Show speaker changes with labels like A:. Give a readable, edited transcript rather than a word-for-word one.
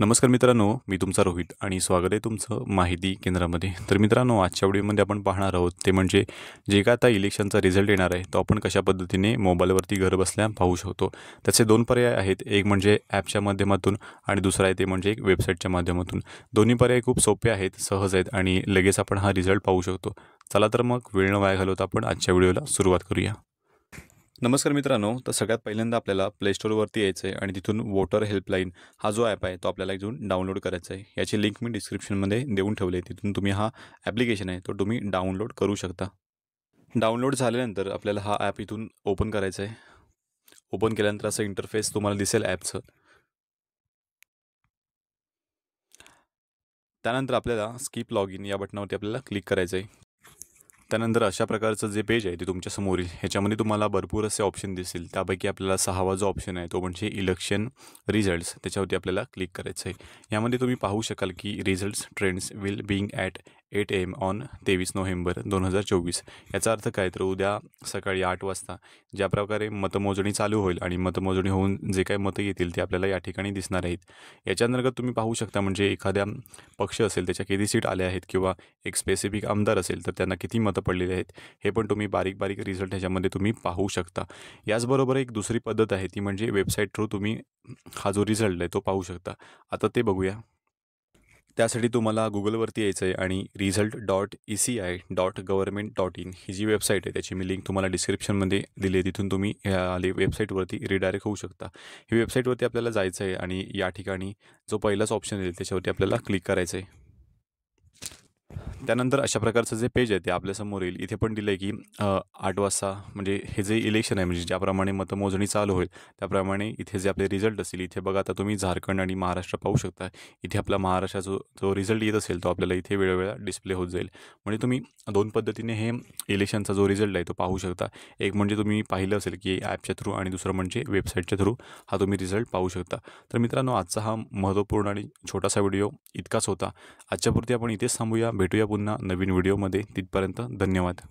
A: नमस्कार मित्रांनो, मी तुमचा रोहित आणि स्वागत आहे तुमचं माहिती केंद्रामध्ये. तर मित्रांनो, आजच्या व्हिडिओमध्ये आपण पाहणार आहोत ते म्हणजे जे काय आता इलेक्शनचा रिझल्ट येणार आहे तो आपण कशा पद्धतीने मोबाईलवरती घर बसल्या पाहू शकतो. त्याचे दोन पर्याय आहेत, एक म्हणजे ॲपच्या माध्यमातून आणि दुसरा आहे ते म्हणजे एक वेबसाईटच्या माध्यमातून. दोन्ही पर्याय खूप सोपे आहेत, सहज आहेत आणि लगेच आपण हा रिझल्ट पाहू शकतो. चला तर मग वेळ न वाया घालवता आपण आजच्या व्हिडिओला सुरुवात करूया. नमस्कार मित्रांनो, तर सगळ्यात पहिल्यांदा आपल्याला प्ले स्टोअरवरती यायचं आहे आणि तिथून वोटर हेल्पलाईन हा जो ॲप आहे तो आपल्याला इथून डाउनलोड करायचा आहे. याची लिंक मी डिस्क्रिप्शनमध्ये देऊन ठेवली आहे. तिथून तुम्ही हा ॲप्लिकेशन आहे तो तुम्ही डाउनलोड करू शकता. डाउनलोड झाल्यानंतर आपल्याला हा ॲप इथून ओपन करायचा आहे. ओपन केल्यानंतर असं इंटरफेस तुम्हाला दिसेल ॲपचं. त्यानंतर आपल्याला स्किप लॉग इन या बटनावरती आपल्याला क्लिक करायचं आहे. त्यानंतर अशा प्रकारचं जे पेज आहे ते तुमच्यासमोर येईल. ह्याच्यामध्ये तुम्हाला भरपूर असे ऑप्शन दिसतील. त्यापैकी आपल्याला 6वा जो ऑप्शन आहे तो म्हणजे इलेक्शन रिझल्ट्स, त्याच्यावरती आपल्याला क्लिक करायचं आहे. यामध्ये तुम्ही पाहू शकाल की results trends will being at 8 AM on 23 November 2024. याचा अर्थ काय, तर उद्या सकाळी 8 वाजता ज्या प्रकारे मतमोजणी चालू होईल आणि मतमोजणी होऊन जे काही मतं येतील ते आपल्याला या ठिकाणी दिसणार आहेत. याच्या अंतर्गत तुम्ही पाहू शकता म्हणजे एखाद्या पक्ष असेल त्याच्या किती सीट आल्या आहेत किंवा एक स्पेसिफिक आमदार असेल तर त्यांना किती मतं पडलेली आहेत, हे पण तुम्ही बारीक बारीक रिझल्ट ह्याच्यामध्ये तुम्ही पाहू शकता. याचबरोबर एक दुसरी पद्धत आहे ती म्हणजे वेबसाईट थ्रू तुम्ही हा जो रिझल्ट आहे तो पाहू शकता. आता ते बघूया. त्यासाठी तुम्हाला गुगलवरती यायचं आहे आणि result.eci.government.in ही जी वेबसाईट आहे त्याची मी लिंक तुम्हाला डिस्क्रिप्शनमध्ये दिली आहे. तिथून तुम्ही ह्या वेबसाईटवरती रिडायरेक्ट होऊ शकता. ही वेबसाईटवरती आपल्याला जायचं आहे आणि या ठिकाणी जो पहिलाच ऑप्शन येईल त्याच्यावरती आपल्याला क्लिक करायचं आहे. त्यानंतर अशा प्रकारचं जे पेज आहे ते आपल्यासमोर येईल. इथे पण दिलं आहे की 8 वाजता म्हणजे हे जे इलेक्शन आहे म्हणजे ज्याप्रमाणे मतमोजणी चालू होईल त्याप्रमाणे इथे जे आपले रिझल्ट असतील, इथे बघा आता तुम्ही झारखंड आणि महाराष्ट्र पाहू शकता. इथे आपला महाराष्ट्राचा जो रिझल्ट येत असेल तो आपल्याला इथे वेळोवेळा डिस्प्ले होत जाईल. म्हणजे तुम्ही दोन पद्धतीने हे इलेक्शनचा जो रिझल्ट आहे तो पाहू शकता. एक म्हणजे तुम्ही पाहिलं असेल की ॲपच्या थ्रू आणि दुसरं म्हणजे वेबसाईटच्या थ्रू हा तुम्ही रिझल्ट पाहू शकता. तर मित्रांनो, आजचा हा महत्त्वपूर्ण आणि छोटासा व्हिडिओ इतकाच होता. आजच्यापुरती आपण इथेच थांबूया. भेटूया पुन्हा नवीन व्हिडिओमध्ये. तिथपर्यंत धन्यवाद.